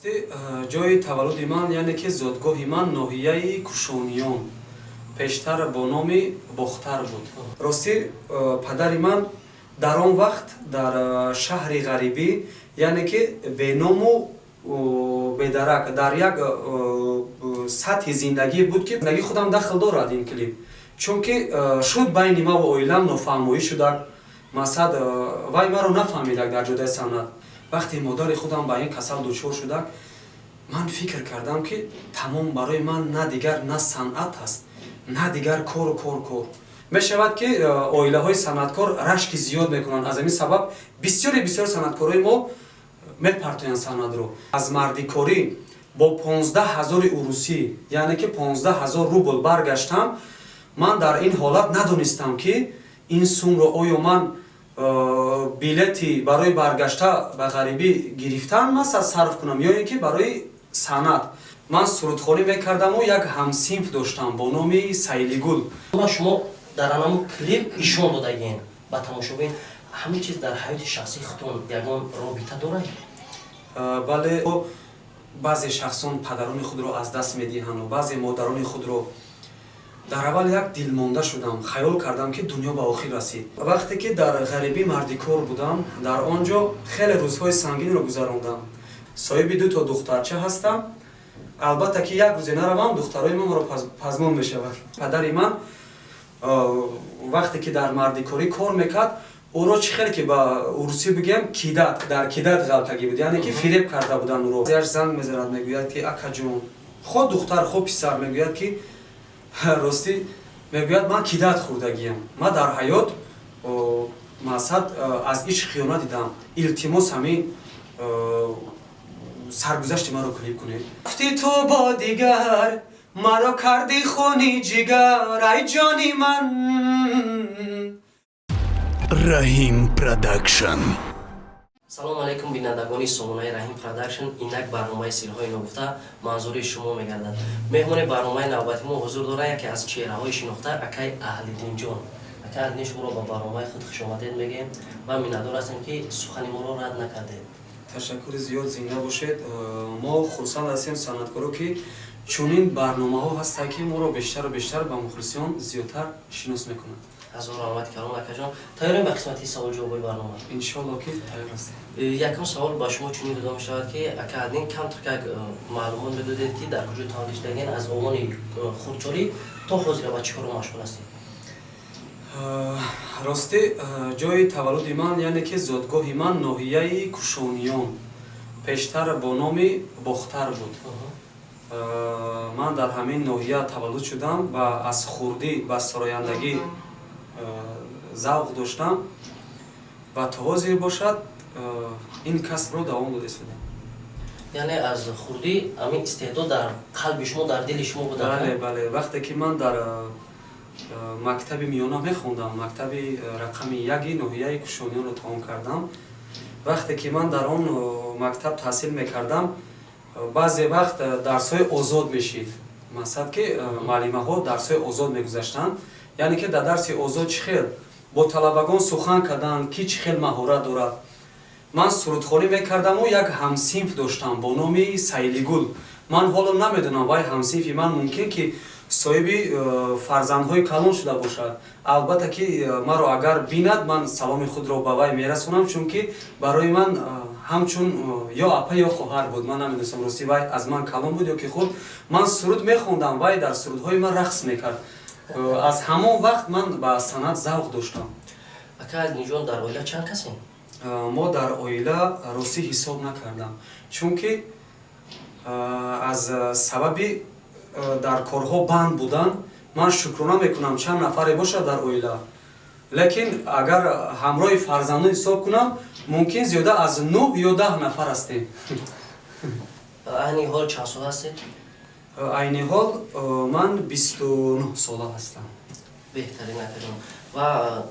راستی جای تولد من یعنی که زادگاه من ناحیه کشونیان پیشتر با نام بختر بود. راستی پدر من در آن وقت در شهر غریبی یعنی که به نام و به درک در یک سطح زندگی بود که زندگی خودم دخل دارد این کلیپ، چون که شد بین ما و اویلم نفهمایی شده. مقصد وای ما رو نفهمیدک در جدای صنعت. وقتی مادر خودم با این کسل دچار شدک، من فکر کردم که تمام برای من نه دیگر نه صنعت است نه دیگر کار می شود که اویله های صنعتکار رشک زیاد میکنند. از این سبب بسیار صنعتکارای ما میپرتویند صنعت رو. از مردی کاری با 15,000 اوروسی یعنی که 15,000 روبل برگشتم. من در این حالت ندونستم که این سوم رو آیا من بیلتی برای برگشته به غریبی گرفتم مثلا صرف کنم یا اینکه برای صنعت. من سرودخوانی میکردم و یک همسینف داشتم با نام سیلیگل. شما در آن کلیپ ایشون دادگین با تماشابین همه چیز در حیات شخصی خودتون یگان رابطه داره؟ بله، بعضی شخصان پدران خود رو از دست میدهند و بعضی مادران خود رو. در اول یک دلمانده شدم، خیال کردم که دنیا به آخر رسید. وقتی که در غریبی مردی کار بودم، در آنجا خیلی روزهای سنگین رو گذراندم. صاحب 2 دخترچه هستم. البته که یک روز نروم دخترای من رو پزمون میشود. پدر من وقتی که در مردی کاری کار میکرد، او رو چه خیلی که با روسی بگم کیدت در کیدت غلطگی بود، یعنی که فریب کرده بودن او رو. زیر زنگ میزند میگوید که اکا جون، خود دختر خود پسر میگوید که راستی میگوید من کیدت خوردگیم. من در حیات مقصد از هیچ خیانت دیدم. التماس همین سرگذشت من رو کلیپ کنید. گفتی تو با دیگر مرا کردی خونی جگر ای جانی من. رحیم پروداکشن. سلام علیکم بینندگان سامانه رحیم پروداکشن. اینک برنامه سیرهای نگفته منظور شما میگردد. مهمان برنامه نوبتی ما حضور داره یکی از چهره های شناخته اکای اهلیدین جان. اکای اهلیدین شما رو با برنامه خود خوش آمدید میگیم و میندار هستیم که سخن ما رو رد نکردید. تشکر زیاد، زنده باشید. ما خرسند هستیم صنعتکارا که چنین برنامه ها هست که ما رو بیشتر و بیشتر با مخلصیان زیادتر شناس میکنند. هزار رحمت کردم اکا جان. تیاریم به قسمتی سوال جوابی برنامه. ان شاء الله که تیار هستیم. یکم سوال با شما چنین داده میشود که اکا اهلیدین کمتر که معلومات بدهید که در کجا تولید شدگین از عنوان خودکاری تا حاضر با چیکار مشغول هستید؟ راستی جای تولد من یعنی که زادگاه من ناحیه کشونیان پیشتر با نام بختر بود. من در همین ناحیه تولد شدم و از خردی به سرایندگی ذوق داشتم و تا حاضر باشد این کسب رو دوام داده شدم. یعنی از خردی همین استعداد در قلب شما در دل شما بود؟ بله. وقتی که من در مکتب میانه میخوندم، مکتب رقم 1 ناحیه کشونیان رو تمام کردم. وقتی که من در آن مکتب تحصیل میکردم، بعضی وقت درس‌های آزاد میشید. مثلا که معلمه ها درس‌های آزاد میگذاشتند، یعنی که در درس آزاد چخیل با طلبگان سخن کردن که چخیل مهارت دارد. من سرودخوانی میکردم و یک همسینف داشتم با نام سیلیگل. من حالا نمیدونم وای همسینفی من ممکن که صاحب فرزندهای کلان شده باشد. البته که مرا اگر بیند من سلام خود را به وی میرسونم، چون که برای من همچون یا اپا یا خواهر بود. من نمیدونم راستی وی از من کلان بود یا که خود من سرود میخوندم وی در سرودهای من رقص میکرد. از همان وقت من به صنعت ذوق داشتم. اکا نیجان در اویله چند کسی؟ ما در اویله راستی حساب نکردم، چون که از سببی در کارها بند بودن. من شکرانه میکنم چند نفری باشه در اویله، لیکن اگر همراه فرزندان حساب کنم ممکن زیاده از 9 یا 10 نفر هستیم. عین حال چند سال هستید؟ عین حال من 29 ساله هستم. بهترین نکردم. و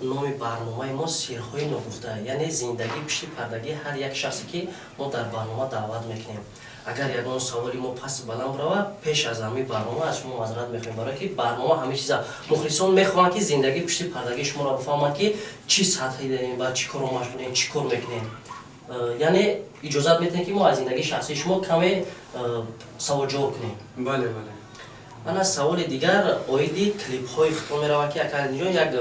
نام برنامه ما سیرهای نگفته، یعنی زندگی پشت پردگی هر یک شخصی که ما در برنامه دعوت میکنیم. اگر یگان سوالی ما پس بلند برود پیش از همین برنامه از شما معذرت میخوایم، برای که برنامه همه چیزا مخلصان میخوان که زندگی پشت پردگی شما را بفهمن که چی سطحی دارین و چی کارو مشغولین، چی کار میکنین. яъне иҷозат метавонед ки мо аз зиндагии шахсии шумо каме савол ҷавоб кунем. бале бале. ана саволи дигар оиди клипҳои худтон меравад ки ака инҷо як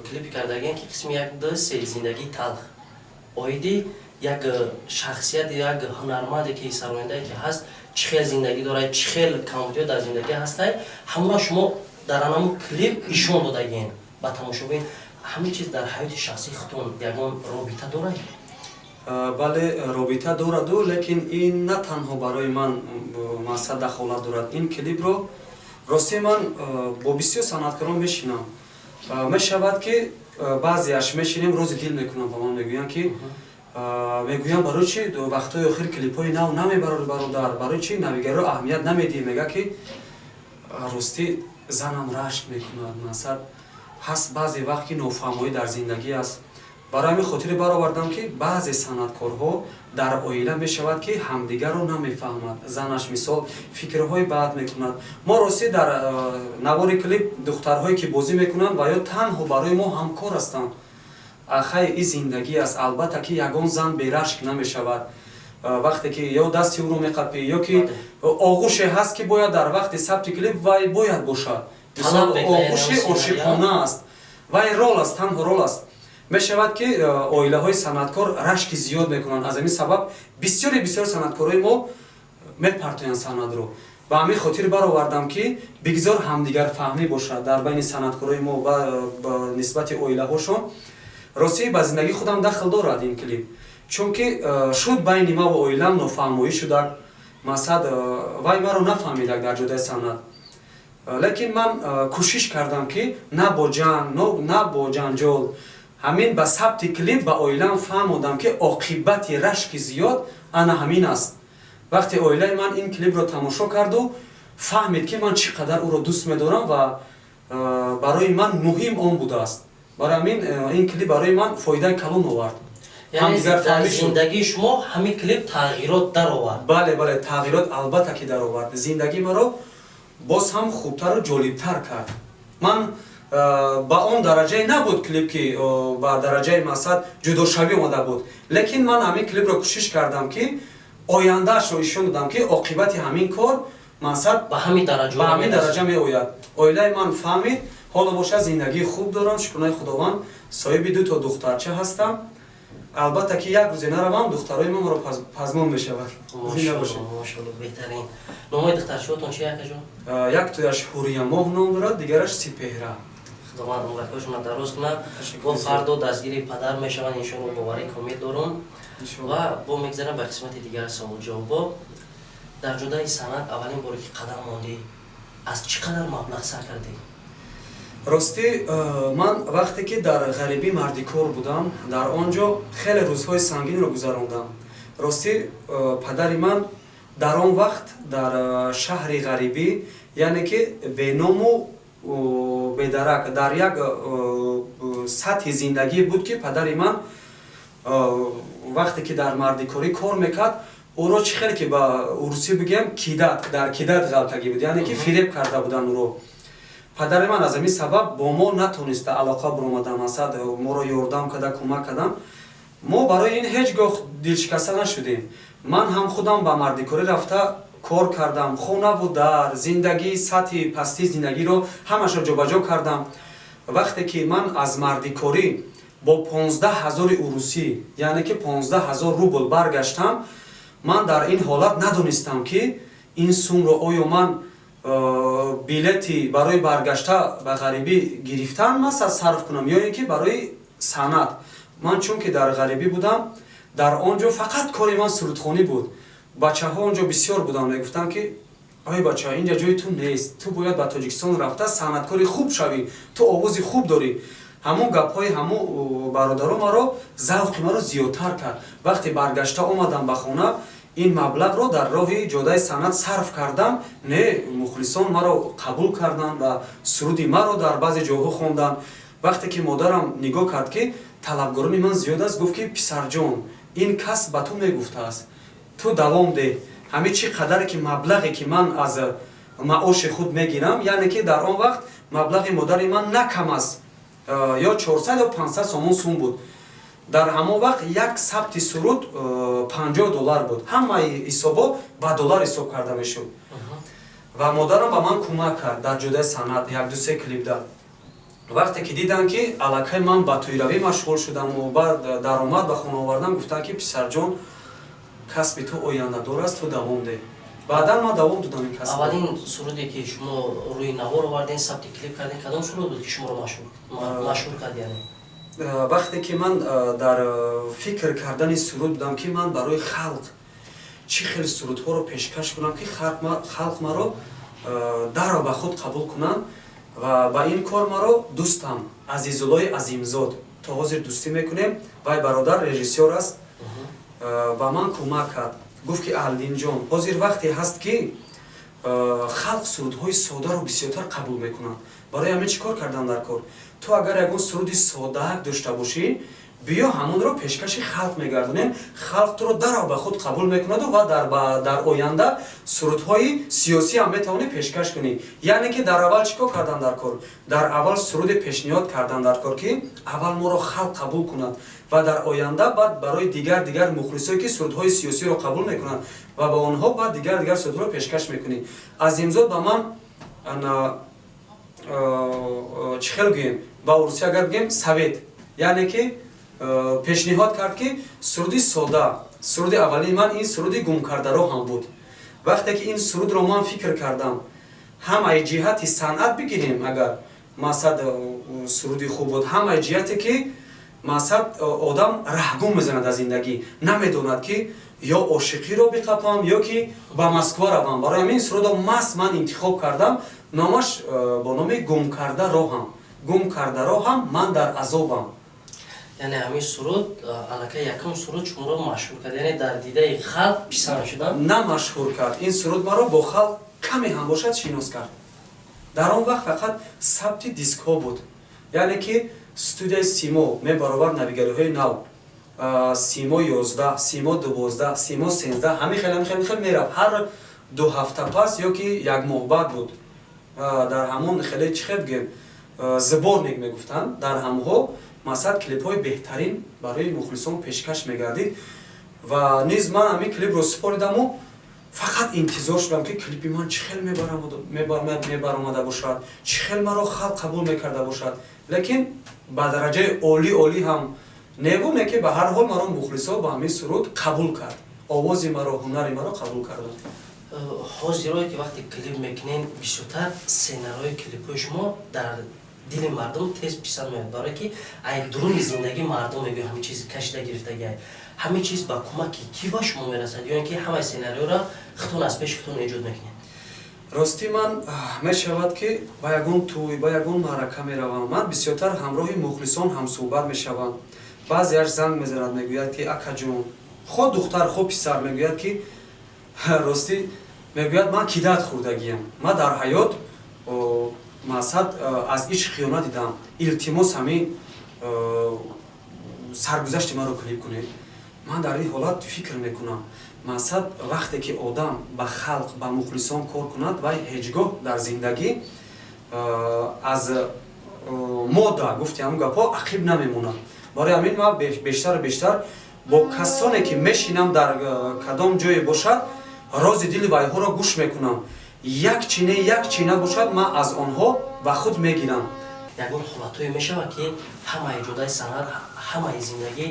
клипи кардагием ки қисми як се зиндагии талх оиди як шахсияти як ҳунарманде ки сарояндае ки ҳаст чӣ хел зиндагӣ дорад чӣ хел камбудиҳо дар зиндагӣ ҳастад ҳамура шумо дар анамун клип ишон додагиен ба тамошобин ҳамин чиз дар ҳаёти шахсии худтон ягон робита дорад? бале робита дораду лекин ин на танҳо барои ман масъад дахолат дорад. Ин клипро рости ман бо бисёр санъаткорон мешинам. Мешавад ки баъзеаш мешинем рӯзи дил мекунам ба ман мегӯянд ки мегӯям барои чи вақтҳои охир клипҳои нав намебарори бародар, барои чи навигаро аҳамият намедиҳӣ? Мега ки рости занам рашк мекунад. масъад ҳаст баъзе вақт ки нофаҳмоӣ дар зиндагӣ аст. барои ҳамин хотире баровардам ки баъзе санъаткорҳо дар оила мешавад ки ҳамдигарро намефаҳмад. Занаш мисол фикрҳои бад мекунад. Мо рости дар навори клип духтарҳое ки бозӣ мекунанд ва ё танҳо барои мо ҳамкор ҳастанд. ахай ин зиндагӣ аст. албатта ки ягон зан берашк намешавад. вақте ки ё дасти ӯро меқапӣ ё ки оғӯше ҳаст ки бояд дар вақти сабти клип вай бояд бошад. мисол оғӯши ошиқона аст. вай рол аст, танҳо рол аст. мешавад ки оилаҳои санъаткор рашки зиёд мекунанд. аз ҳамин сабаб бисёри санъаткорои мо мепартоянд санъатро. ба ҳамин хотир баровардам ки бигзор ҳамдигарфаҳмӣ бошад дар байни санъаткорои мо ба нисбати оилаҳошон. рости ба зиндагии худам дахл дорад ин клип, чунки шуд байни ма ва оилам нофаҳмоӣ шудак. масъад вай маро нафаҳмидак дар ҷодаи санъат. лекин ман кӯшиш кардам ки на бо ҷанг на бо ҷанҷол ҳамин ба сабти клип ба оилам фаҳмондам ки оқибати рашки зиёд ана ҳамин аст. вақте оилаи ман ин клипро тамошо карду фаҳмид ки ман чӣ қадар ӯро дӯст медорам ва барои ман муҳим он будааст. барои ҳамин ин клип барои ман фоидаи калон овард. яъне дар зиндагии шумо ҳамин клип тағйирот даровард? бале бале, тағйирот албатта ки даровард. зиндагӣ маро боз ҳам хубтару ҷолибтар кард. ман ба он дараҷае набуд клип ки ба дараҷаи масъад ҷудошавӣ омада буд. лекин ман ҳамин клипро кӯшиш кардам ки ояндаашро ишон додам ки оқибати ҳамин кор масъад ба ҳамин дараҷа меояд. оилаи ман фаҳмид. ҳоло боша зиндагии хуб дорам, шукрнаи худованд. соҳиби 2 духтарча ҳастам. албатта ки як рӯзе наравам духтарои ман моро пазмон мешавад. Мошалло, беҳтарин. номои духтарчаҳотон чи якаҷон? яктояш Ҳуриямоҳ ном дорад, дигараш Сипеҳра. худованд умракҳояшонро дароз кунад. бо фардо дастгири падар мешаванд, иншоалло боварӣ комил дорам. ва бо мегзарам ба қисмати дигар саволҷавобо. дар ҷодаи санъат аввалин боре ки қадам мондӣ, аз чӣ қадар маблағ сар кардӣ? рости ман вақте ки дар ғарибӣ мардикор будам, дар он ҷо хеле рӯзҳои сангинро гузарондам. рости падари ман дар он вақт дар шаҳри ғарибӣ, яъне ки беному бедарак дар як сатҳи зиндагӣ буд ки падари ман вақте ки дар мардикорӣ кор мекард, ӯро чӣ хеле ки ба урусӣ бигем кидат, дар кидат ғалтагӣ буд, яъне ки фиреб карда буданд ӯро. падари ман аз ҳамин сабаб бо мо натониста алоқа биромада, масъад моро ёрдам карда, кӯмак кардам. мо барои ин ҳеҷ гоҳ дилшикаста нашудем. ман ҳам худам ба мардикорӣ рафта кор кардам, хонаву дар зиндагӣ, сатҳи пастии зиндагиро ҳамаашро ҷобаҷо кардам. вақте ки ман аз мардикорӣ бо 15,000 урусӣ, яъне ки 15,000 рубл баргаштам, ман дар ин ҳолат надонистам ки ин сумро оё ман билети барои баргашта ба ғарибӣ гирифтан масъад сарф кунам ё ин ки барои санъат. ман чунки дар ғарибӣ будам, дар он ҷо фақат кори ман сурудхонӣ буд. бачаҳо он ҷо бисёр буданд, мегуфтанд ки ой бача, инҷа ҷои ту нест, ту бояд ба Тоҷикистон рафта санъаткори хуб шавӣ, ту овози хуб дорӣ. ҳамун гапҳои ҳамун бародарон маро завқи маро зиёдтар кард. вақте баргашта омадам ба хона, ин маблағро дар роҳи ҷодаи санъат сарф кардам. не мухлисон маро қабул карданд ва суруди маро дар баъзе ҷойҳо хонданд. вақте ки модарам нигоҳ кард ки талабгорони ман зиёд аст, гуфт ки писарҷон, ин кас ба ту мегуфтааст, ту давом деҳ. ҳамин чӣ қадаре ки маблағе ки ман аз маоши худ мегирам, яъне ки дар он вақт маблағи модари ман на кам аст, ё 400 ё 500 сомон сум буд. дар ҳамон вақт як сабти суруд $50 буд. Ҳамаи ҳисобо ба доллар ҳисоб карда мешуд. Ва модарам ба ман кӯмак кард дар ҷодаи санъат 1-2 клипда. вақте ки дидам ки аллакай ман ба тӯйравӣ машғул шудаму баъд даромад ба хона овардан, гуфтанд ки писарҷон, касби ту ояндадор аст, ту давом де. баъдан ман давом додам ин касб. аввалин суруде ки шумо рӯи навор оварден, сабти клип карден, кадом суруд буд ки шуморо машҳур кард? яъне вақте ки ман дар фикр кардани суруд будам ки ман барои халқ чӣ хел сурудҳоро пешкаш кунам ки халқ маро даро ба худ қабул кунанд. ва ба ин кор маро дӯстам Азизуллои Азимзод, то ҳозир дӯстӣ мекунем, вай бародар режиссёр аст, ба ман кӯмак кард. гуфт ки Аҳлиддинҷон, ҳозир вақте ҳаст ки халқ сурудҳои соддаро бисёртар қабул мекунанд. барои ҳамин чӣ кор кардан дар кор? ту агар ягон суруди соддаак дошта бошӣ, биё ҳамонро пешкаши халқ мегардонем, халқ туро даро ба худ қабул мекунаду ва дар оянда сурудҳои сиёсӣ ҳам метавонӣ пешкаш кунӣ. яъне ки дар аввал чӣ кор кардан дар кор? дар аввал суруде пешниҳод кардан дар кор ки аввал моро халқ қабул кунад ва дар оянда баъд барои дигар мухлисое ки сурудҳои сиёсиро қабул мекунанд ва ба онҳо баъд дигар сурудҳоро пешкаш мекунӣ. Азимзод ба ман чӣ хел гӯем, ба урусӣ агар бигем совет, яъне ки пешниҳод кард ки суруди содда, суруди аввалини ман ин суруди гумкардаро ҳам буд. вақте ки ин сурудро ман фикр кардам, ҳамаи ҷиҳати санъат бигирем, агар мақсад суруди хуб буд, ҳамаи ҷиҳате ки мақсад одам раҳгум мезанад аз зиндагӣ, намедонад ки ё ошиқиро биқапам ё ки ба Москва равам. барои ҳамин сурудро маст ман интихоб кардам, номаш бо номи гумкарда роҳам. гумкарда роҳам, ман дар азобам. яъне ҳамин суруд аллакай якум суруд шуморо машҳур кард, яъне дар дидаи халқ писанд шудам. на машҳур кард, ин суруд маро бо халқ каме ҳам бошад шинос кард. дар он вақт фақат сабти дискҳо буд, яъне ки студияи Симо мебаровард навигариҳои нав, Симо 11, Симо 12, Симо 13, ҳамин хел мерафт. ҳар 2 ҳафта пас ё ки 1 моҳ баъд буд. дар ҳамон хеле чӣ хел бигем, зборник мегуфтанд. дар ҳамҳо мақсад клипҳои беҳтарин барои мухлисон пешкаш мегардид ва низ ман ҳамин клипро супоридаму фақат интизор шудам ки клипи ман чӣ хел мебаромада бошад, чӣ хел маро халқ қабул мекарда бошад. лекин ба дараҷаи олӣ ҳам невуне ки ба ҳар ҳол маро мухлисо ба ҳамин суруд қабул кард, овози маро, ҳунари маро қабул карданд. ҳозиро ки вақте клип мекунем, бисёртар сценариҳои клипҳои шумо дар дили мардум тез писанд меояд, барое ки ай дуруни зиндагии мардум мегӯяд, ҳамин чиз кашида гирифтагӣ, ҳамин чиз ба кӯмаки кӣ ба шумо мерасад, ё ин ки ҳамаи сценариёро хитон аз пеши хитон эҷод мекунед? ростӣ ман мешавад ки ба ягон тӯй, ба ягон маърака меравам, ман бисёртар ҳамроҳи мухлисон ҳамсӯҳбат мешавам. баъзеаш занг мезанад, мегӯяд ки акаҷон, хо духтар, хо писар, мегӯяд ки ростӣ мегӯяд ман кидат хӯрдагиам. ман дар ҳаёт мақсад аз иш хиёнат дидам, илтимос ҳамин саргузашти маро клип кунед. ман дар ин ҳолат фикр мекунам, мақсад вақте ки одам ба халқ, ба мухлисон кор кунад, вай ҳеҷ гоҳ дар зиндагӣ аз мода гуфти ҳамн гапҳо ақиб намемонад. барои ҳамин ман бештару бештар бо касоне ки мешинам дар кадом ҷое бошад, рози дили вайҳоро гӯш мекунам. як чина бошад, ман аз онҳо ба худ мегирам. ягон ҳолатҳое мешавад ки ҳамаи ҷодаи санъат, ҳамаи зиндагӣ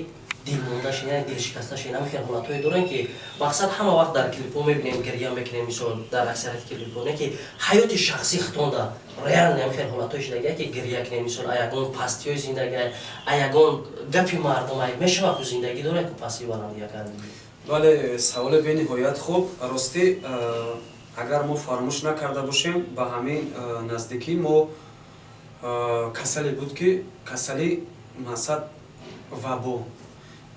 дилмондашин, яъне дилшикасташин, ҳамин хел ҳолатҳое доранд ки мақсад ҳама вақт дар клипҳо мебинем, гирья мекунем, мисол дар аксарияти клипҳо, не ки ҳаёти шахсӣ хитонда реални ҳамин хел ҳолатҳое шудагия ки гирья кунем, мисол а ягон пастиҳои зиндагӣ, а ягон гапи мардум, мешавад ку зиндагӣ дорад ку пастӣ баландӣ якад? бале, саволи бениҳоят хуб. ростӣ агар мо фаромӯш накарда бошем, ба ҳамин наздикӣ мо касале буд ки касали мақсад вабо.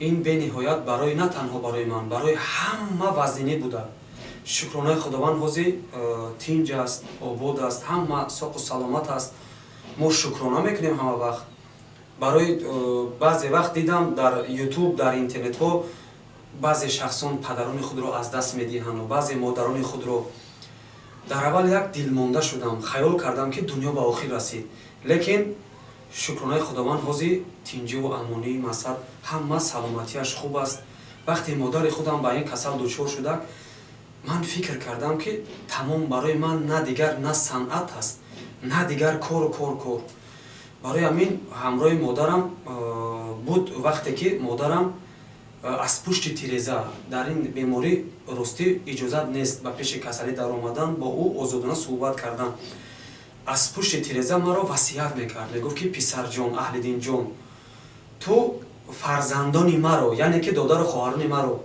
ин бениҳоят барои на танҳо барои ман, барои ҳама вазнинӣ буда. шукронаи худованд ҳозир тинҷ аст, обод аст, ҳама соқу саломат аст. мо шукрона мекунем ҳама вақт. барои баъзе вақт дидам дар ютуб, дар интернетҳо баъзе шахсон падарони худро аз даст медиҳанд, баъзе модарони худро. дар аввал як дилмонда шудам, хаёл кардам ки дунё ба охир расид, лекин шукронаи худованд ҳози тинҷиву амонӣ масад ҳама саломатияш хуб аст. вақте модари худам ба ин касал дучор шуда ман фикр кардам ки тамом барои ман на дигар на санъат аст, на дигар кору кор. барои ҳамин ҳамроҳи модарам буд. вақте ки модарам аз пушти тиреза дар ин беморӣ ростӣ иҷозат нест ба пеши касалӣ даромадан, бо ӯ озодона суҳбат кардан. аз пушти тиреза маро васият мекард, мегуфт ки писарҷон, аҳлидинҷон, ту фарзандони маро, яъне ки додару хоҳарони маро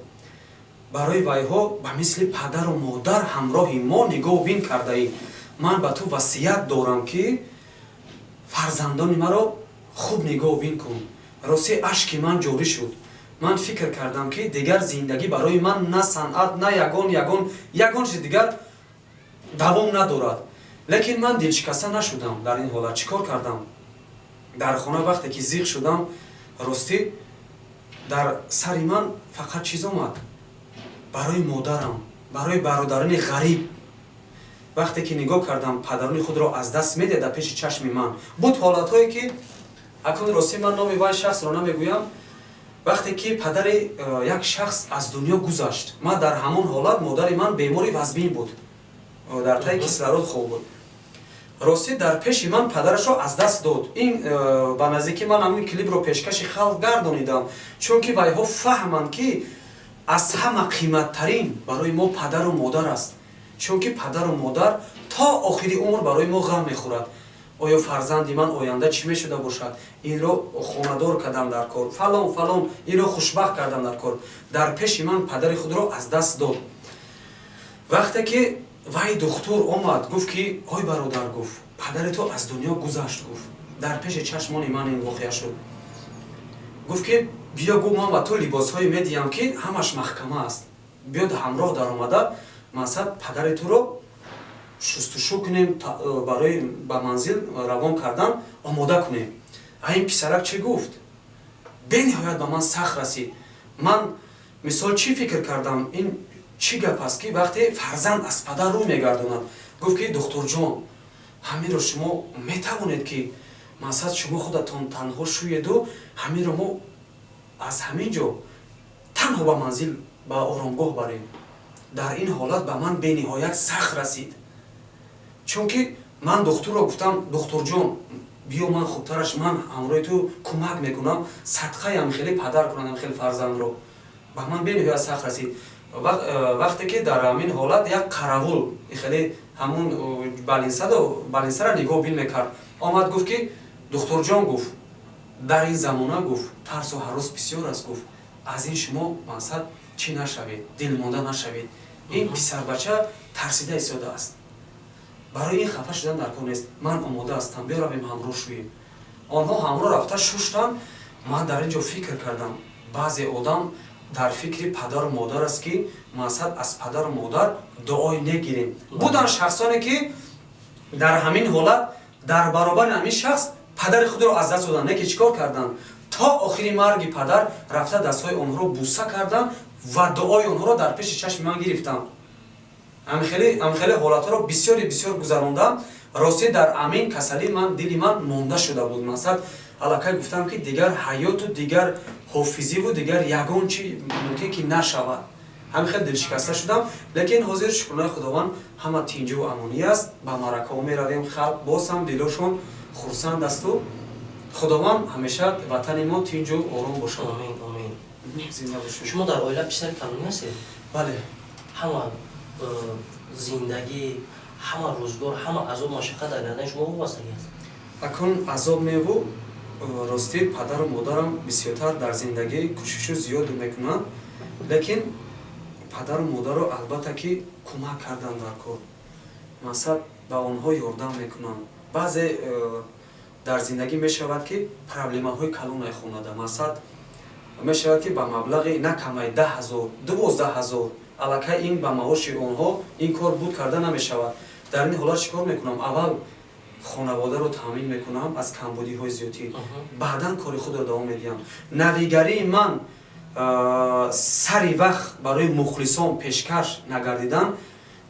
барои вайҳо ба мисли падару модар ҳамроҳи мо нигоҳубин кардаӣ. ман ба ту васият дорам ки фарзандони маро хуб нигоҳубин кун. рости ашки ман ҷорӣ шуд. ман фикр кардам ки дигар зиндагӣ барои ман на санъат, на ягон чизи дигар давом надорад. лекин ман дилшикаста нашудам. дар ин ҳолат чӣ кор кардам? дар хона вақте ки зиқ шудам, ростӣ дар сари ман фақат чиз омад барои модарам, барои бародарони ғариб. вақте ки нигоҳ кардам падарони худро аз даст медида пеши чашми ман, буд ҳолатҳое ки акун ростӣ ман номи вай шахсро намегӯям. вақте ки падари як шахс аз дунё гузашт, ман дар ҳамон ҳолат модари ман бемори вазбин буд, дар таи кислород хоб буд. ростӣ дар пеши ман падарашро аз даст дод. ин ба наздики ман ҳамин клипро пешкаши халқ гардонидам, чунки вайҳо фаҳманд ки аз ҳама қиматтарин барои мо падару модар аст. чунки падару модар то охири умр барои мо ғам мехӯрад. оё фарзанди ман оянда чӣ мешуда бошад, инро хонадор кардам дар кор, фалон, инро хушбахт кардам дар кор. дар пеши ман падари худро аз даст дод. вақте ки вай духтур омад, гуфт ки ой бародар, гуфт падари ту аз дунё гузашт, гуфт дар пеши чашмони ман ин воқеа шуд. гуфт ки биё, гуфт ман ба ту либосҳое медиҳам ки ҳамаш маҳкама аст, биё ҳамроҳ даромада масад падари туро шустушу кунем, барои ба манзил равон кардан омода кунем. ин писарак чӣ гуфт? бениҳоят ба ман сахт расид. ман мисол чӣ фикр кардам, ин чӣ гап аст ки вақте фарзанд аз падар рӯй мегардонад. гуфт ки духтурҷон, ҳаминро шумо метавонед ки масад шумо худатон танҳо шӯеду ҳаминро мо аз ҳамин ҷо танҳо ба манзил ба оромгоҳ барем. дар ин ҳолат ба ман бениҳоят сахт расид. чунки ман духтурро гуфтам, духтурҷон биё, ман хубтараш, ман ҳамроҳи ту кӯмак мекунам, садқаям хеле падар кунадам хеле фарзандро. ба ман бениҳоят сахт расид. вақте ки дар ҳамин ҳолат як қаравул хеле ҳамун балинсара нигоҳбин мекард, омад гуфт ки духтурҷон, гуфт дар ин замона, гуфт тарсу ҳарос бисёр аст, гуфт аз ин шумо мақсад чӣ нашавед, дилмонда нашавед. ин писарбача тарсида истодааст, барои ин хафа шудан дар кор нест. ман омода ҳастам, биё равем ҳамроҳ шӯем. онҳо ҳамроҳ рафта шуштанд. ман дар ин ҷо фикр кардам, баъзе одам дар фикри падару модар аст ки мақсад аз падару модар дуой негирем. буданд шахсоне ки дар ҳамин ҳолат дар баробари ҳамин шахс падари худро аз даст доданд, неки чӣ кор карданд? то охири марги падар рафта дастҳои онҳоро буса карданд ва дуои онҳоро дар пеши чашми ман гирифтам. ҳамхеле ҳолатҳоро бисёр гузарондам. ростӣ дар амин касалӣ ман дили ман монда шуда буд. масад аллакай гуфтам ки дигар ҳаёту дигар ҳофизиву дигар ягон чи мумкин ки нашавад. ҳамин хеле дилшикаста шудам. лекин ҳозир шукрнаи худованд ҳама тинҷу амонӣ аст. ба маъракаҳо меравем, халқ боз ҳам дилошон хурсанд асту худованд ҳамеша ватани мо тинҷу ором бошад. Амин. шумо дар оила писари канунӣ ҳастед? бале. ҳама зиндагӣ, ҳама рӯзгор, ҳама азоб машаққат дар гардани шумо вобастагӣ аст? акун азоб меву ростӣ падару модарам бисёртар дар зиндагӣ кӯшишу зиёд мекунанд. лекин падару модарро албатта ки кӯмак кардан дар кор, масад ба онҳо ёрдам мекунанд. баъзе дар зиндагӣ мешавад ки проблемаҳои калон мехонада, масад мешавад ки ба маблағи на камай 10,000 12,000 аллакай ин ба маоши онҳо ин кор буд карда намешавад. дар ин ҳолат чӣ кор мекунам? аввал хонаводаро таъмин мекунам аз камбудиҳои зиёдӣ, баъдан кори худро давом медиҳам. навигарии ман сари вақт барои мухлисон пешкаш нагардидан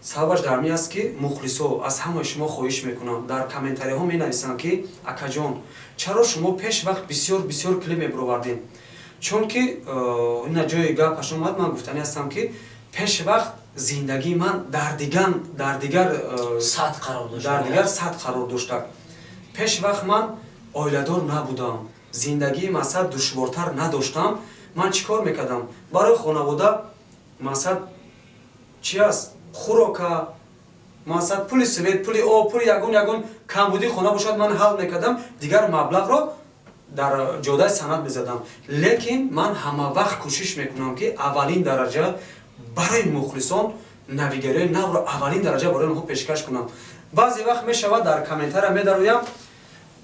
сабабаш дар ми аст ки мухлисо аз ҳамаи шумо хоҳиш мекунам дар комментариҳо менависанд ки акаҷон чаро шумо пеш вақт бисёр клип мебаровардем чунки ина ҷои гапаш омад ман гуфтани ҳастам ки пеш вақт зиндагии ман дар дигар сатҳ қарор дошта пеш вақт ман оиладор набудам зиндагии масад душвортар надоштам ман чӣ кор мекардам барои хонавода масад чи аст хӯрока масад пули свет пули об пули ягон камбудии хона бошад ман ҳал мекардам дигар маблағро дар ҷодаи санъат мезадам лекин ман ҳама вақт кӯшиш мекунам ки аввалин дараҷа барои мухлисон навигариҳои навро аввалин дараҷа барои онҳо пешкаш кунам баъзе вақт мешавад дар комментария медароям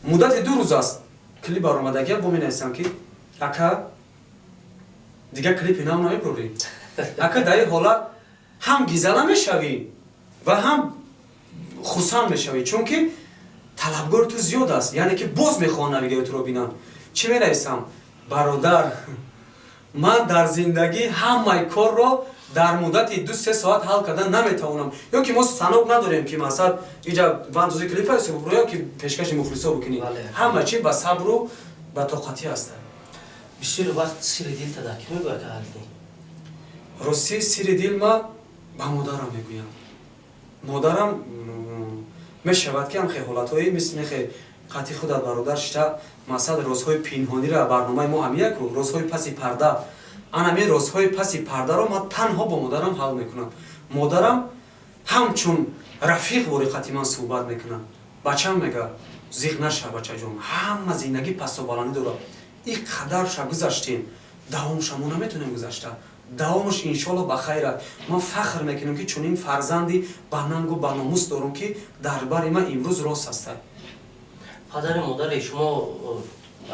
муддати 2 рӯз аст клип баромадагия бо менависам ки ака дигар клипи нав намебурӣ ака дар ин ҳолат ҳам гизала мешавӣ ва ҳам хусанд мешавӣ чунки талабгори ту зиёд аст яъне ки боз мехоҳам навигари туро бинам чӣ менависам бародар ман дар зиндагӣ ҳамаи корро дар муддати 2-3 соат ҳал кардан наметавонам ё ки мо санок надорем ки масад иҷа вандози клипа бубуро ё ки пешкаши мухлисо бикунӣ ҳама чи ба сабру ба тоқатӣ аст бисёр вақт сирри дилта дар ки мегӯя ки ҳалди рости сирри дил ма ба модарам мегӯям модарам мешавад ки ҳамхе ҳолатҳои мисли қати худат бародар шита масад розҳои пинҳонира барномаи мо ҳамияку розҳои паси парда анами розҳои паси пардаро ман танҳо бо модарам ҳал мекунам модарам ҳамчун рафиқ вори қати ман суҳбат мекунад бачам мега зиқ наша бачаҷон ҳама зиндагӣ пасту-баландӣ дорад ин қадарша гузаштем давомша мо наметонем гузашта давомаш иншоалло ба хайра ман фахр мекунам ки чунин фарзанди ба нангу ба номус дорам ки дар бари ман имрӯз рост ҳастад падари модари шумо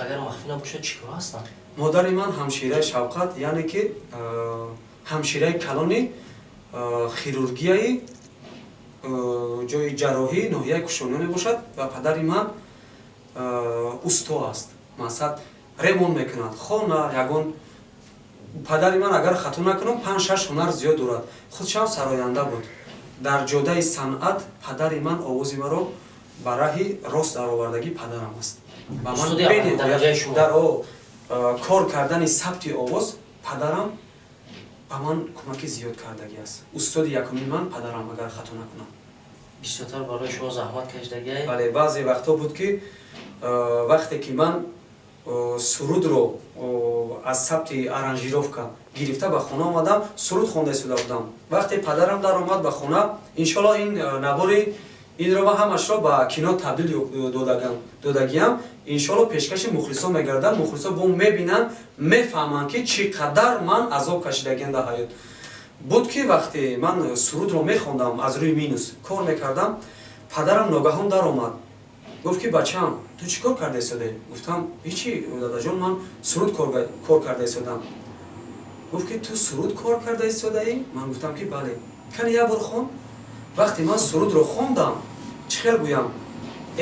агар махфӣ набошад чӣ кор ҳастанд модари ман ҳамшираи шавқат яъне ки ҳамшираи калони хирургияи ҷои ҷарроҳӣ ноҳияи кушониё мебошад ва падари ман усто аст масад ремонт мекунад хона ягон падари ман агар хато накунам 5-6 ҳунар зиёд дорад худшам сароянда буд дар ҷодаи санъат падари ман овози маро ба раҳи рост даровардагӣ падарам аст ба ман дар кор кардани сабти овоз падарам ба ман кӯмаки зиёд кардагӣ аст устоди якуми ман падарам агар хато накунам бисёртар барои шумо заҳмат кашидагӣ бале баъзе вақтҳо буд ки вақте ки ман сурудро аз сабти аранжировка гирифта ба хона омадам суруд хонда истода будам вақте падарам даромад ба хона иншоалло ин набори инро ва ҳамашро ба кино табдил додагиам иншоалло пешкаши мухлисо мегардам мухлисо бо мебинанд мефаҳманд ки чӣ қадар ман азоб кашидагиам дар ҳаёт буд ки вақте ман сурудро мехондам аз рӯи минус кор мекардам падарам ногаҳон даромад гуфт ки бачам ту чӣ кор карда истодаӣ гуфтам ҳичи дадаҷон ман суруд кор карда истодам гуфт ки ту суруд кор карда истодаӣ ман гуфтам ки бале кани як бор хон вақте ман сурудро хондам чӣ хел гӯям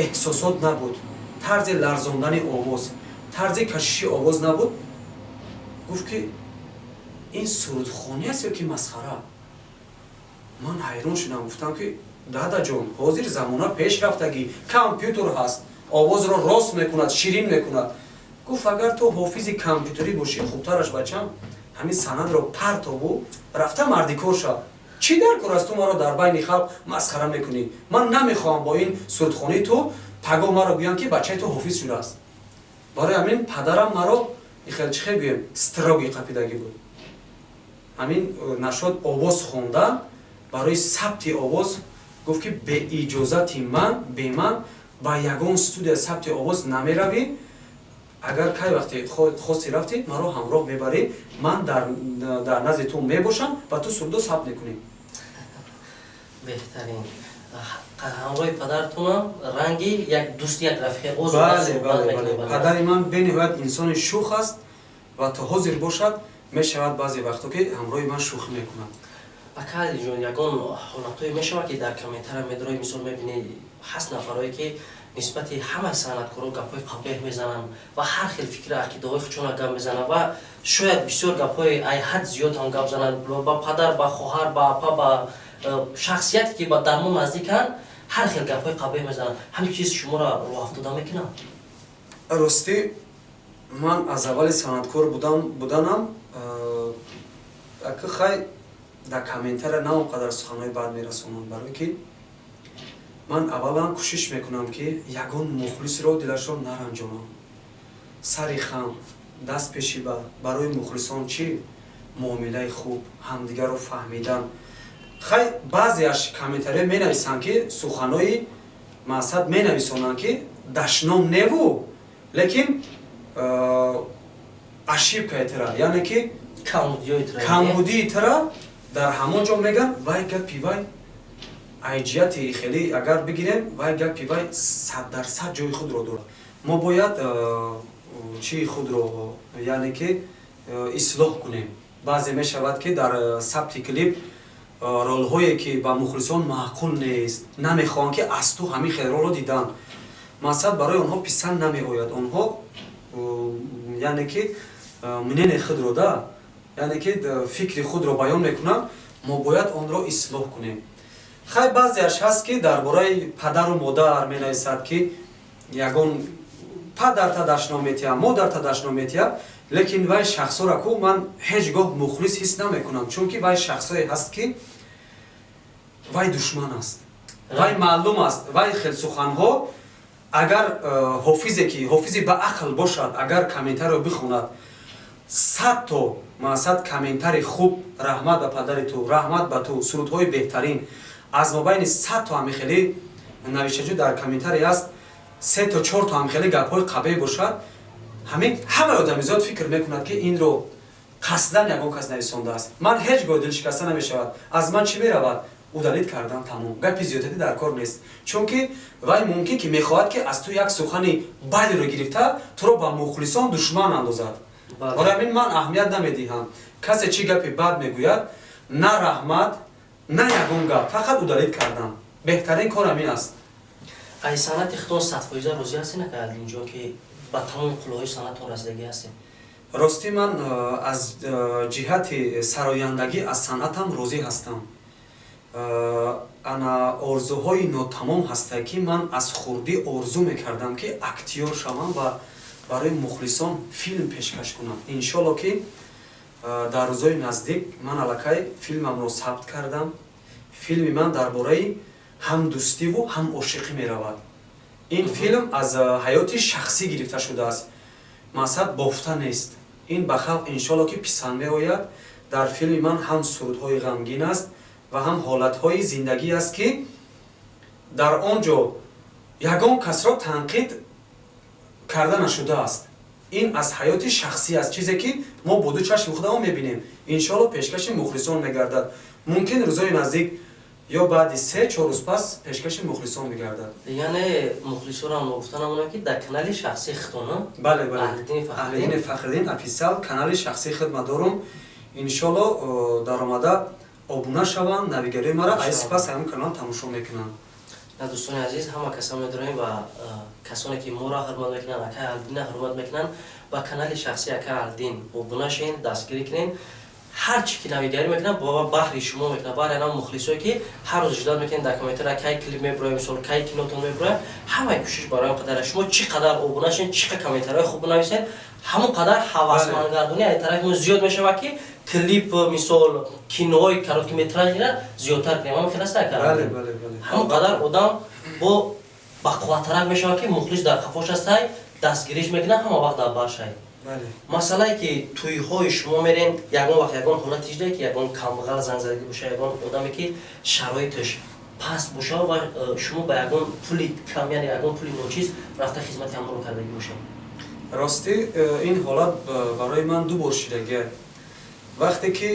эҳсосот набуд тарзи ларзондани овоз тарзи кашиши овоз набуд гуфт ки ин сурудхонӣ аст ё ки масхара ман ҳайрон шудам гуфтам ки дадаҷон ҳозир замона пешрафтагӣ компютер ҳаст овозро рост мекунад ширин мекунад гуфт агар ту ҳофизи компютерӣ бошӣ хубтараш бачам ҳамин санадро партобу рафта мардикор шав чӣ дар кор аст ту маро дар байни халқ масхара мекунӣ ман намехоҳам бо ин сурудхонӣ ту паго маро гӯям ки бачаи ту ҳофиз шудааст барои ҳамин падарам маро ихел чӣ хел гӯем строги қапидагӣ буд ҳамин нашод овоз хондан барои сабти овоз гуфт ки бе иҷозати ман бе ман ба ягон студия сабти овоз намеравӣ агар кай вақте хости рафтӣ маро ҳамроҳ мебарӣ ман дар назди ту мебошам ва ту сурудо сабт мекунӣ беҳтарин ҳамроҳи падартонам ранги як дӯсти як рафиқи оз падари ман бениҳоят инсони шух аст ва то ҳозир бошад мешавад баъзе вақтҳо ки ҳамроҳи ман шӯхӣ мекунад акалиҷон ягон ҳолатҳое мешавад ки дар комментария медрои мисол мебинӣ ҳаст нафарое ки нисбати ҳамаи санъаткоро гапҳои қабеҳ мезананд ва ҳар хел фикри ақидаҳои худшона гап мезананд ва шояд бисёр гапҳои айҳад зиёд ҳам гап зананд ба падар ба хоҳар ба апа ба шахсияте ки дар мо наздиканд ҳар хел гапҳои қабеҳ мезананд. ҳамин чиз шуморо роҳ афтода мекунад? ростӣ ман аз аввали санъаткор буданам ака хай дар комментария на он қадар суханҳои бад мерасонам, барои ки ман аввалан кӯшиш мекунам ки ягон мухлисро дилашро наранҷонам. сари хам, даст пеши барои мухлисон чӣ? муомилаи хуб, ҳамдигарро фаҳмидан. хай баъзеаш комментария менависанд ки суханҳои мақсад менависонанд ки дашном неву, лекин ошибкаи тара, яъне ки камбудии тара дар ҳамон ҷо мегӯянд. вай гапи вай айҷияти хеле агар бигирем, вай гапи вай 100% ҷои худро дорад. мо бояд чии худро яъне ки ислоҳ кунем. баъзе мешавад ки дар сабти клип ролҳое ки ба мухлисон маъқул нест, намехоҳанд ки аз ту ҳамин хел ролро дидан. мақсад барои онҳо писанд намеояд. онҳо яъне ки мнение худро да, яъне ки фикри худро баён мекунанд. мо бояд онро ислоҳ кунем. хай баъзеаш ҳаст ки дар бораи падару модар менависад ки ягон падарта дашном метиҳад, модарта дашном метиҳад, лекин вай шахсоро ку ман ҳеҷ гоҳ мухлис ҳис намекунам, чунки вай шахсое ҳаст ки вай душман аст, вай маълум аст. вай хел суханҳо агар ҳофизи ба ақл бошад, агар комментариро бихонад 100 то мақсад комментари хуб, раҳмат ба падари ту, раҳмат ба ту, сурудҳои беҳтарин, аз мобайни 100 то ҳамихелӣ навишаҷӯ дар комментари аст 3 то 4 то ҳамихелӣ гапҳои қабеҳ бошад, ҳамаи одамизод фикр мекунад ки инро қасдан ягон кас нависондааст. ман ҳеҷ гоҳ дилшикаста намешавад. аз ман чӣ меравад? удалит кардан тамом. гапи зиёдатӣ дар кор нест. чунки вай мумкин ки мехоҳад ки аз ту як сухани бадеро гирифта туро ба мухлисон душман андозад. барои ҳамин ман аҳамият намедиҳам. касе чӣ гапи бад мегӯяд, на раҳмат, на ягон гап, фақат удалит кардан. беҳтарин кор ҳамин аст. аз санъати худтон 100% розӣ ҳастед накард инҷо ки ба тамоми қуллаҳои санъатон расидагӣ ҳастед? ростӣ ман аз ҷиҳати сарояндагӣ аз санъатам розӣ ҳастам. ана орзуҳои нотамом ҳастае ки ман аз хурдӣ орзу мекардам ки актёр шавам ва барои мухлисон филм пешкаш кунам. иншоалло ки дар рӯзҳои наздик ман аллакай филмамро сабт кардам. филми ман дар бораи ҳам дӯстиву ҳам ошиқӣ меравад. ин филм аз ҳаёти шахсӣ гирифта шудааст, мақсад бофта нест. ин ба халқ иншоалло ки писанд меояд. дар филми ман ҳам сурудҳои ғамгин аст ва ҳам ҳолатҳои зиндагӣ аст ки дар он ҷо ягон касро танқид карда нашудааст. ин аз ҳаёти шахсӣ аст, чизе ки мо бо ду чашми худамон мебинем. иншоалло пешкаши мухлисон мегардад. мумкин рӯзҳои наздик ё баъди 3-4 рӯз пас пешкаши мухлисон мегардад. яъне мухлисонам гуфта намонам ки дар канали шахсии худтона бале Аҳлиддин Фахриддин офисиал канали шахсии хидмат дорум. иншоалло даромада обуна шаванд, навигарои мара аз сипас ҳамин канал тамошо мекунанд. дӯстони азиз, ҳама каса медонем ва касоне ки моро ҳурмат мекунанд, акай Аҳлиддинро ҳурмат мекунанд, ба канали шахсии акай Аҳлиддин обуна шавен, дастгирӣ кунен. ҳар чӣ ки навигарӣ мекунад ба баҳри шумо мекунад. баъд ана мухлисое ки ҳар рӯз иҷодат мекунед дар комментария кай клип мебурояд, мисол кай кинотон мебурояд, ҳамаи кӯшиш барои он қадар шумо чӣ қадар обуна шавед, чӣ қадар комментариҳои хуб нависед, ҳамон қадар ҳавасмандгардонӣ аз тарафи мо зиёд мешавад ки клип мисол киноҳои короткиметражиро зиёдтар кунем. ҳамон хел аст акай. ҳамон қадар одам бо бақувваттарак мешавад ки мухлис дар хафош ҳастай, дастгириш мекунад, ҳама вақт дар баршай. масъалае ки тӯйҳои шумо мерем, ягон вақт ягон ҳолати иҷдае ки ягон камбағал занзадагӣ боша, ягон одаме ки шароиташ паст боша ва шумо ба ягон пули кам, яъне ягон пули ночиз рафта хизмати ҳамонро кардагӣ боша. ростӣ ин ҳолат барои ман ду бор шудагиаст. вақте ки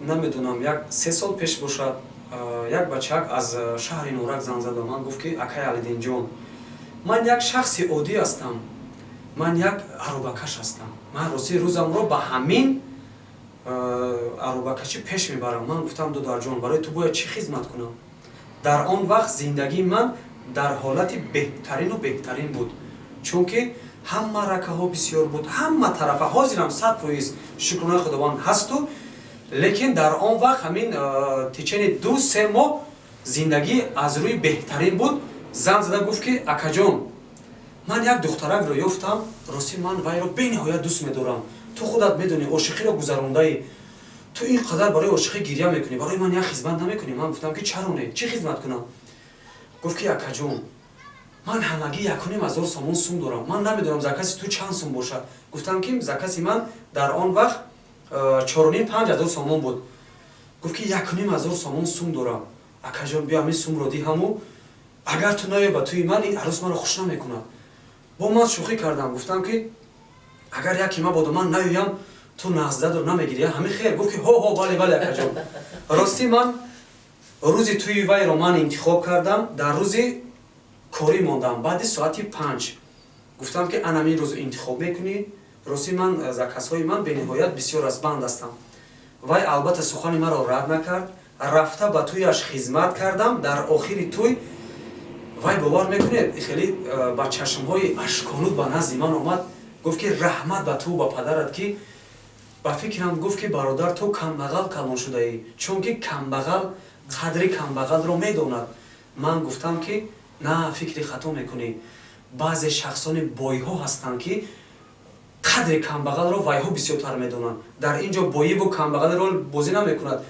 намедонам 3 сол пеш бошад, як бачак аз шаҳри Норак занг зад ба ман гуфт ки акай Аҳлиддинҷон, ман як шахси оддӣ ҳастам, ман як аробакаш ҳастам. ман ростӣ рӯзамро ба ҳамин аробакашӣ пеш мебарам. ман гуфтам додарҷон, барои ту бояд чӣ хизмат кунам? дар он вақт зиндагии ман дар ҳолати беҳтарину беҳтарин буд, чунки ҳама ракаҳо бисёр буд, ҳама тарафа ҳозирам 100% шукрона худованд ҳасту лекин дар он вақт ҳамин тичени 2-3 моҳ зиндагӣ аз рӯи беҳтарин буд. зан зада гуфт ки акаҷон, ман як духтаракро ёфтам, рости ман вайро бениҳоят дӯст медорам. Ту худат медонӣ ошиқиро гузарондаӣ. Ту ин қадар барои ошиқӣ гирья мекунӣ, барои ман як хизмат намекунӣ? Ман гуфтам ки чаро не, чӣ хизмат кунам? Гуфт ки акаҷон, ман ҳамагӣ 1,500 сомон сум дорам. Ман намедонам закаси ту чанд сум бошад. Гуфтам ки закаси ман дар он вақт 4,500 сомон буд. Гуфт ки 1,500 сомон сум дорам. Акаҷон, биё ҳамин сумро диҳаму, агар ту наёба туи ман, ин арӯс маро хуш намекунад. Бо ман шӯхӣ кардам. Гуфтам ки агар як кима бодо ман наёям, ту нағздадро намегирӣ? Ҳамин хел? Гуфт ки ҳо бале бале акаҷон. Рости ман рӯзи туи вайро ман интихоб кардам, дар рӯзи корӣ мондам, баъди соати 5. Гуфтам ки ан ҳамин рӯзо интихоб мекунӣ? Рости ман закасҳои ман бениҳоят бисёр аст, банд ҳастам. Вай албатта сухани маро рад накард, рафта ба туяш хизмат кардам. Дар охири туй вай бовар мекунед, хеле ба чашмҳои ашконуд ба назди ман омад. Гуфт ки раҳмат ба ту, ба падарат, ки ба фикрам гуфт ки бародар ту камбағал калон шудаӣ, чунки камбағал қадри камбағалро медонад. Ман гуфтам ки на, фикри хато мекунӣ. баъзе шахсони бойҳо ҳастанд ки қадри камбағалро вайҳо бисёртар медонанд. дар ин ҷо боиву камбағали рол бозӣ намекунад.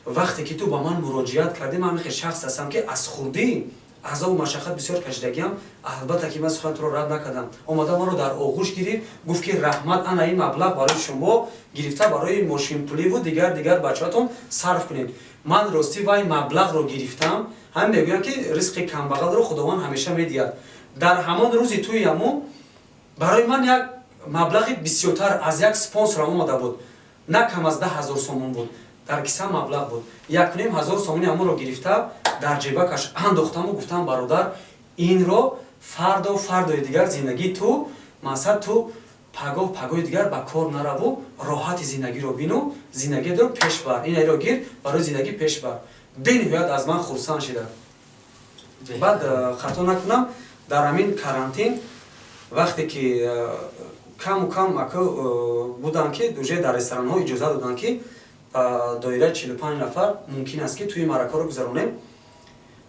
вақте ки ту ба ман муроҷиат кардӣ, ман хел шахс ҳастам ки аз хурдӣ азобу машаққат бисёр кашидагиам. албатта ки ман суханатро рад накардам. омада маро дар оғӯш гирифт, гуфт ки раҳмат, ана ин маблағ барои шумо гирифта барои мошинпуливу дигар бачаҳатон сарф кунед. ман рости вай маблағро гирифтам. ҳамин мегӯям ки ризқи камбағалро худованд ҳамеша медиҳад. дар ҳамон рӯзи туиаму барои ман як маблағи бисёртар аз як спонсорам омада буд. на кам аз 10,000 сомон буд. дар киса маблағ буд. 1,500 сомони ҳамонро гирифта дар ҷебакаш андохтаму гуфтам бародар, инро фардои дигар зиндагии ту, масад ту пагоҳи дигар ба кор нараву, роҳати зиндагиро бину, зиндагиро пеш бар. инаро гир, барои зиндагӣ пеш бар. бениҳоят аз ман хурсанд шуда. баъд хато накунам, дар ҳамин карантин вақте ки каму кам буданд ки дужа дар ресторанҳо иҷоза доданд ки доираи 45 нафар мумкин аст ки туи маъракаро гузаронем.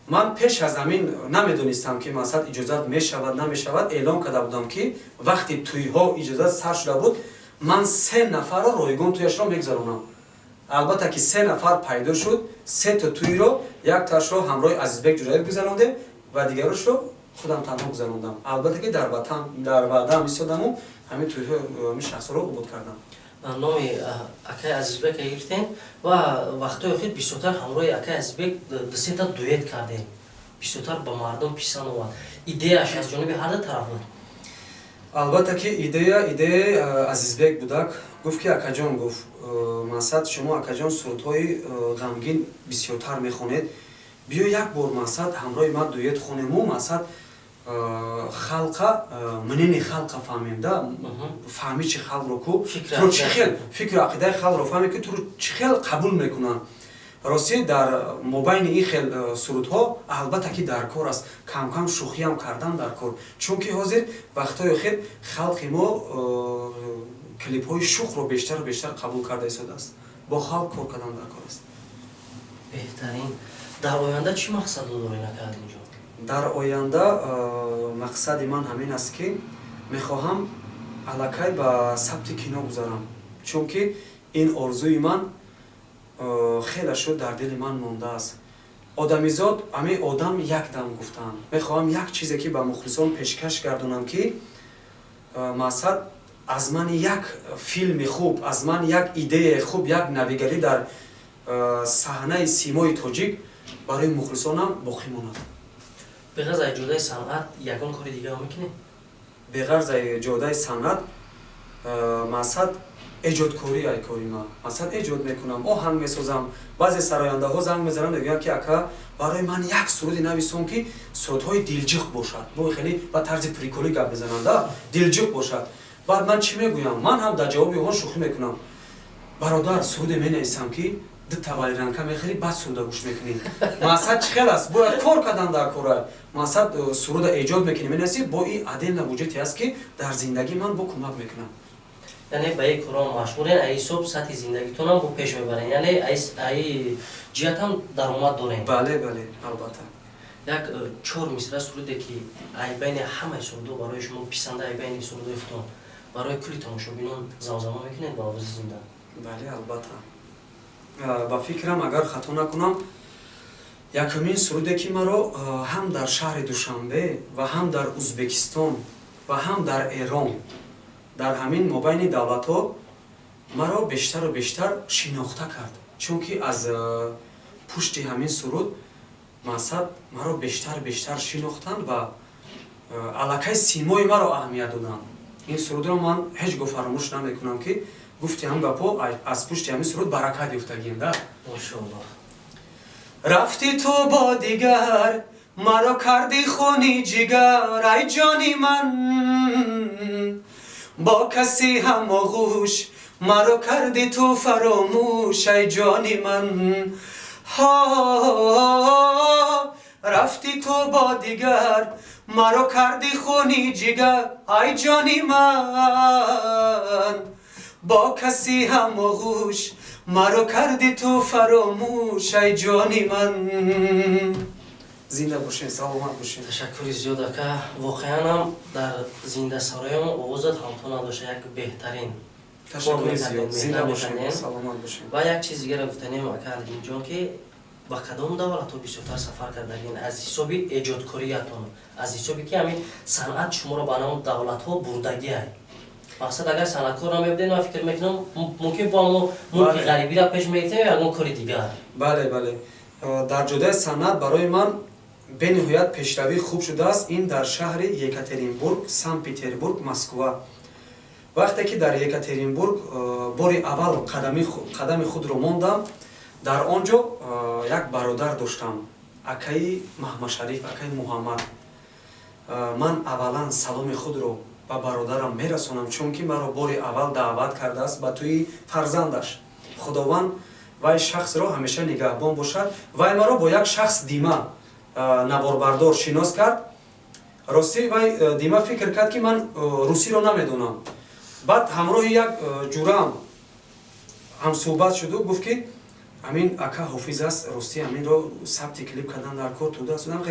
ман пеш аз ҳамин намедонистам ки масад иҷозат мешавад намешавад. эълон карда будам ки вақти туйҳо иҷозат сар шуда буд, ман 3 нафарро ройгон туяшро мегузаронам. албатта ки 3 нафар пайдо шуд. 3 та туйро, якташро ҳамроҳи Азизбек Ҷураев гузарондем ва дигарошро худам танҳо гузарондам. албатта ки дар ваъдаам истодаму ҳамин туйҳо ҳамин шахсҳоро убуд кардам. номи акай Азизбек гирифтем ва вақтҳои охир бисёртар ҳамроҳи акай Азизбек дусета дуэт кардем. бисёртар ба мардум писанд омад. идеяш аз ҷониби ҳар ду тараф буд. албатта ки идеяи Азизбек будак. гуфт ки акаҷон, гуфт масад шумо акаҷон сурудҳои ғамгин бисёртар мехонед, биё як бор масад ҳамроҳи ман дуэт хонему. масад халқа манини халқа фаҳмем да, фаҳми чи халқро ку ту чи хел фикру ақидаи халқро фаҳме ки туро чи хел қабул мекунанд. рости дар мобайни ин хел сурудҳо албатта ки дар кор аст, кам кам шӯхиам кардан дар кор, чунки ҳозир вақтҳои охир халқи мо клипҳои шӯхро бештару бештар қабул карда истодааст. бо халқ кор кардан дар кор аст. беҳтарин. дар оянда чӣ мақсаду доред акай инҷо? дар оянда мақсади ман ҳамин аст ки мехоҳам аллакай ба сабти кино гузарам, чунки ин орзуи ман хеле шуд дар дили ман мондааст. одамизод ҳамин одам як дам гуфтанд. мехоҳам як чизе ки ба мухлисон пешкаш гардонам ки мақсад аз ман як филми хуб, аз ман як идеяи хуб, як навигарӣ дар саҳнаи симои тоҷик барои мухлисонам боқӣ монад. беғарз аз иҷодаи санъат ягон кори дигаро мекунед? беғарз аз иҷодаи санъат мақсад эҷодкорӣ ай кори ман. мақсад эҷод мекунам, оҳанг месозам. баъзе сарояндаҳо занг мезананд, мегӯянд ки ака барои ман як суруди нависон ки сурудҳои дилҷиқ бошад. бо хеле ба тарзи приколӣ гап мезананд, да, дилҷиқ бошад. баъд ман чӣ мегӯям? ман ҳам дар ҷавоби он шӯхӣ мекунам. бародар, суруде менависам ки дита валиранка мехӯри, баъд суруда гӯш мекунӣ. мақсад чӣ хел аст? бояд кор кардан дар кора. мақсад суруда эҷод мекунӣ, менависӣ, бо ин адел навуҷуди аст ки дар зиндагии ман бо кӯмак мекунам. یعنی به یک کارام مشغولین ای حساب سطح زندگیتون هم پیش میبرین یعنی ای جهت هم درآمد دارین бале бале албатта یک 4 مصرع سروده که ای بین همه سرودو برای شما پسنده ای بین سرودویتون برای کلی تماشاگران زمزمه میکنین با آواز زنده бале албатта ба фикрам агар хато накунам якумин суруде ки маро ҳам дар шаҳри душанбе ва ҳам дар узбекистон ва ҳам дар эрон дар ҳамин мобайни давлатҳо маро бештару бештар шинохта кард чунки аз пушти ҳамин суруд мақсад маро бештар шинохтанд ва аллакай симои маро аҳамият доданд ин сурудро ман ҳеҷ гоҳ фаромӯш намекунам ки гуфти ҳам гапо аз пушти ҳамин суруд баракат ёфтагием да мошаллоҳ рафти ту бо дигар маро карди хуни ҷигар ай ҷони ман бо каси ҳамоғӯш маро карди ту фаромӯш ай ҷони ман рафти ту бо дигар маро карди хуни ҷигар ай ҷони ман бо каси ҳамоғӯш маро карди ту фаромӯш ай ҷони ман зинда бошед саломат бошед ташаккури зиёд ака воқеан ҳам дар зиндасароям овозат ҳамто надошта як беҳтарин ташаккури зиёд зинда бошед саломат бошед ва як чиз дигара гуфтанем ака алидинҷон ки ба кадом давлатҳо бисёртар сафар кардагин аз ҳисоби эҷодкориятон аз ҳисоби ки ҳамин санъат шуморо ба намун давлатҳо бурдагиай мақсад агар санъаткор намебудед ман фикр мекунам мумкин бо ҳамо мулки ғарибиро пеш мегирифтем ягон кори дигар бале бале дар ҷодаи санъат барои ман бениҳоят пешравӣ хуб шудааст ин дар шаҳри екатеринбург санкт петербург москва вақте ки дар екатеринбург бори аввал қадами худро мондам дар он ҷо як бародар доштам акаи маҳмадшариф акаи муҳаммад ман аввалан саломи худро ба бародарам мерасонам чунки маро бори аввал даъват кардааст ба тӯи фарзандаш худованд вай шахсро ҳамеша нигаҳбон бошад вай маро бо як шахс дима наворбардор шинос кард ростӣ вай дима фикр кард ки ман русиро намедонам баъд ҳамроҳи як ҷурам ҳамсӯҳбат шуду гуфт ки амин ака ҳофиз аст ростӣ аминро сабти клип кардан дар кор туда судам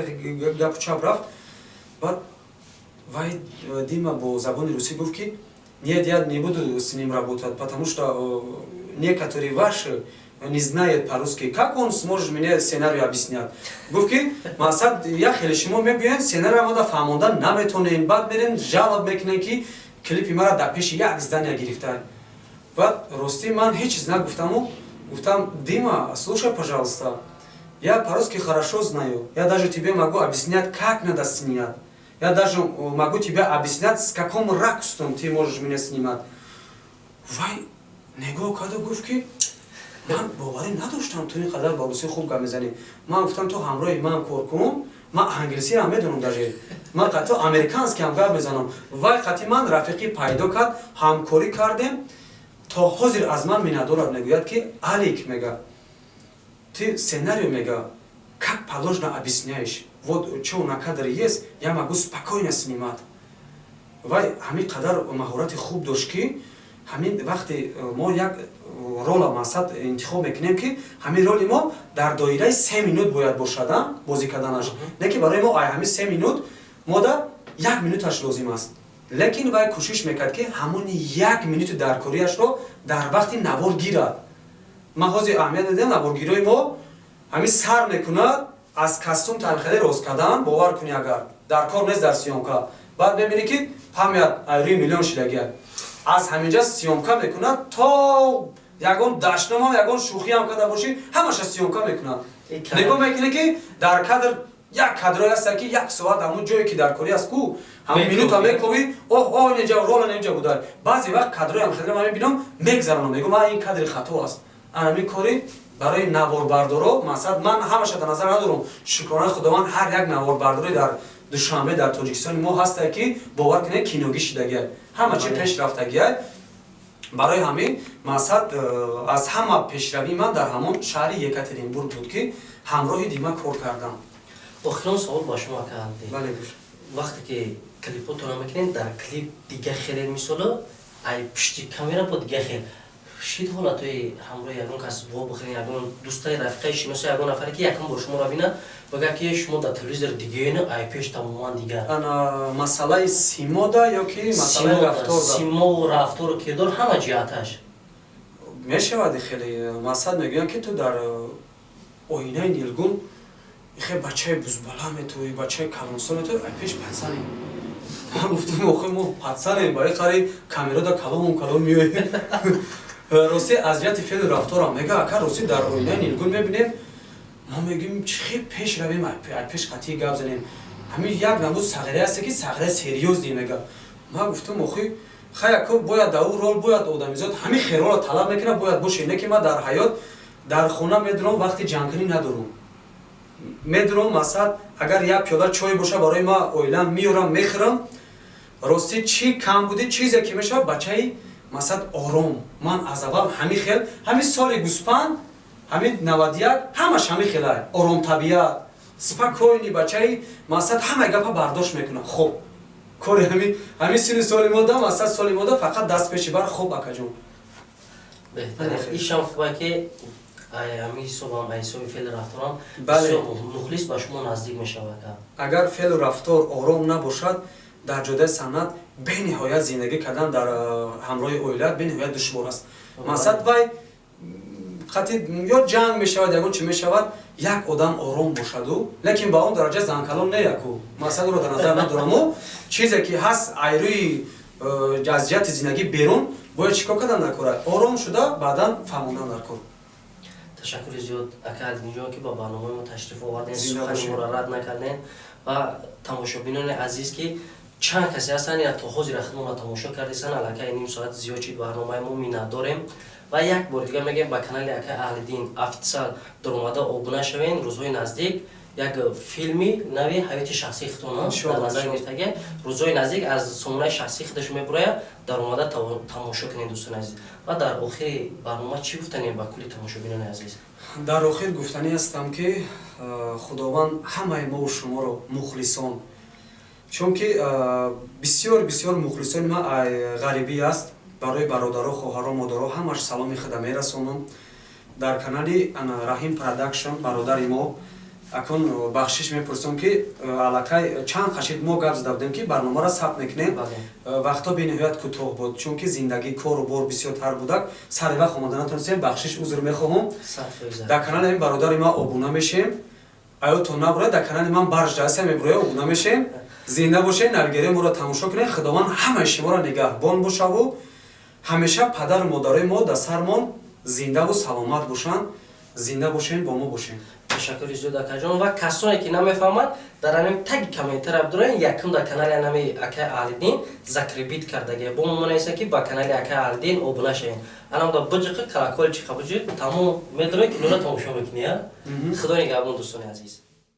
гапу чап рафт баъд вай дима бо забони русӣ гуфт ки нет я не буду с ним работать потому что некоторые ваши не знает по-русски как он сможет мне сценарий объяснять гуфт ки мақсад я хеле шумо мебиёед сценарий амада фаҳмонда наметонем баъд мерем жалоб мекунем ки клипи мара дар пеши як здания гирифтаем баъд ростӣ ман ҳеҷ чиз нагуфтаму гуфтам дима слушай пожалуйста я по-русски хорошо знаю я даже тебе могу объяснять как надо снять я даже могу тебе объяснять с каким ракурсом ты можешь меня снимать вай негоҳ карду гуфт ки ман боварӣ надоштам ту ин қадар ба русӣ хуб гап мезанӣ ман гуфтам ту ҳамроҳи ман кор кун ман англисиам медонам даже ман қатъи американскиам гап мезанам вай қатъи ман рафиқӣ пайдо кард ҳамкорӣ кардем то ҳозир аз ман миннатдорад мегӯяд ки алик мега ты сценарий мега как положено объясняешь вот что на кадре есть я могу спокойно снимать вай ҳамин қадар маҳорати хуб дошт ки ҳамин вақте мо як рола мақсад интихоб мекунем ки ҳамин роли мо дар доираи 3 минут бояд бошад бозӣ карданаш не ки барои мо ай ҳамин 3 минут мода 1 минуташ лозим аст лекин вай кӯшиш мекард ки ҳамони 1 минути даркориашро дар вақти навор гирад ман ҳозир аҳамият медиҳам наворгирои мо ҳамин сар мекунад аз костюм танхади рост кардан бовар кунӣ агар дар кор нест дар сиёмка баъд мебинӣ ки памят айрӯи миллион шилагия аз ҳаминҷа сиёмка мекунад то ягон даштномам ягон шӯхиам карда бошӣ ҳамаша сиёмка мекунад нигоҳ мекунӣ ки дар кадр як кадрое аста ки 1 соат ҳамон ҷое ки даркорӣ аст ку ҳамон минута мековӣ инҷа рола инҷа будай баъзе вақт кадроям хеле ман мебинам мегзаронам мегӯм ман ин кадри хато аст ҳамин кори барои наворбардоро мақсад ман ҳамаша дар назар надорам шукрона худованд ҳар як наворбардоре дар душанбе дар тоҷикистони мо ҳастае ки бовар кунед киногӣ шидагиай ҳама чи пеш рафтагиай барои ҳамин мақсад аз ҳама пешравии ман дар ҳамон шаҳри екатеринбург буд ки ҳамроҳи дима кор кардам охирон савол ба шумо кардем бале вақте ки клипотонро мекунед дар клип дига хеле мисоло ай пишти камера под гехел шид ҳола тои ҳамроҳи ягон кас во бихӯрен ягон дӯстаи рафиқаи шиноси ягон нафаре ки якум бо шумо равина бага ки шумо дар телевизор дигеен ай пеш тамоман дигар ана масъалаи симода ёки масъалаи рафтор симо рафтору кирдор ҳама ҷиҳаташ мешавад хеле масъал мегӯянд ки ту дар оинаи нилгун ихе бачаи бузбаланд метуи бачаи калонсол метуи ай пеш пацани ман гуфтам охи мо пацанем барои хари камерода калон меоем рости аз ҷиҳати феълу рафторам мега ака рости дар оинаи нилгун мебинем мо мегӯем чихе пеш равем ай пеш қатъи гап занем ҳамин як намуд сағира ҳасте ки сағираи сериёзӣ мега ман гуфтам охи хаяко бояд дар ӯ рол бояд одамизод ҳамин хероро талаб мекунад бояд боше не ки ман дар ҳаёт дар хона медурам вақти ҷангкунӣ надорам медурам масъал агар як пиёла чой боша барои ман оилам меорам мехӯрам рости чӣ кам буди чизе ки мешавад бачаи масъал ором ман аз аввал ҳамин хел ҳамин соли гуспанд ҳамин 91 ҳамаш ҳамин хелай оромтабиат спокойни бачаи масъал ҳамаи гапа бардошт мекунам хуб кори ҳамин сини соли мода масъал соли мода фақат даст пеши бар хуб акаҷон беҳтар ишам хуба ки ҳамин ҳисобам ҳисоби феълу рафторам мухлис ба шумо наздик мешавад агар феълу рафтор ором набошад дар ҷодаи санъат бениҳоят зиндагӣ кардан дар ҳамроҳи оила бениҳоят душвор аст масъал вай қатъи ё ҷанг мешавад ягон чӣ мешавад як одам ором бошаду лекин ба он дараҷа занкалон не яку масъал ӯро дар назар надораму чизе ки ҳаст айрӯи аз ҷиҳати зиндагӣ берун бояд чӣ кор кардан дар кора ором шуда баъдан фаҳмондан дар кор ташаккури зиёд ака алидинҷон ки ба барномаи мо ташриф оварден сухани моро рад накарден ва тамошобинони азиз ки чанд касе ҳастанд я то ҳозира худмонро тамошо кардесан аллакай ним соат зиёд шид барномаи мо миннатдорем ва як бори дигар мегӯем ба канали ака аҳлиддин офитсиал даромада обуна шавен рӯзҳои наздик як филми нави ҳаёти шахсии худтон дар назар гирифтага рӯзҳои наздик аз сомонаи шахсии худаш мебурая даромада тамошо кунед дӯстони азиз ва дар охири барнома чӣ гуфтанем ба кулли тамошобинони азиз дар охир гуфтанӣ ҳастам ки худованд ҳамаи мову шуморо мухлисон чунки бисёр мухлисони ман ғарибӣ аст барои бародаро хоҳаро модаро ҳамаш саломи худа мерасонам дар канали раҳим продакшн бародари мо акун бахшиш мепурсам ки аллакай чанд хашид мо гап зада будем ки барномаро сабт мекунем вақто бениҳоят кӯтоҳ буд чунки зиндагӣ кору бор бисёртар будак сари вақт омада натонистем бахшиш узр мехоҳам дар канали ҳамин бародари ман обуна мешем аёто набурад дар канали ман барҷдааса мебуроя обуна мешем зинда бошед навигераи моро тамошо кунед худованд ҳамаи шуморо нигаҳбон бошаву ҳамеша падару модарои мо дар сармон зиндаву саломат бошанд зинда бошед бо мо бошед ташаккури зиёд акаҷон ва касоне ки намефаҳманд дар ҳамин таги комментар абдуроен якум дар канали ҳами ака аҳлиддин закрибит кардаги бо мумонаиса ки ба канали ака аҳлиддин обуна шавен анамда биҷиқи колокольчик қабуҷи тамом медонед ки нура тамошо мекунӣ худо нигаҳбон дӯстони азиз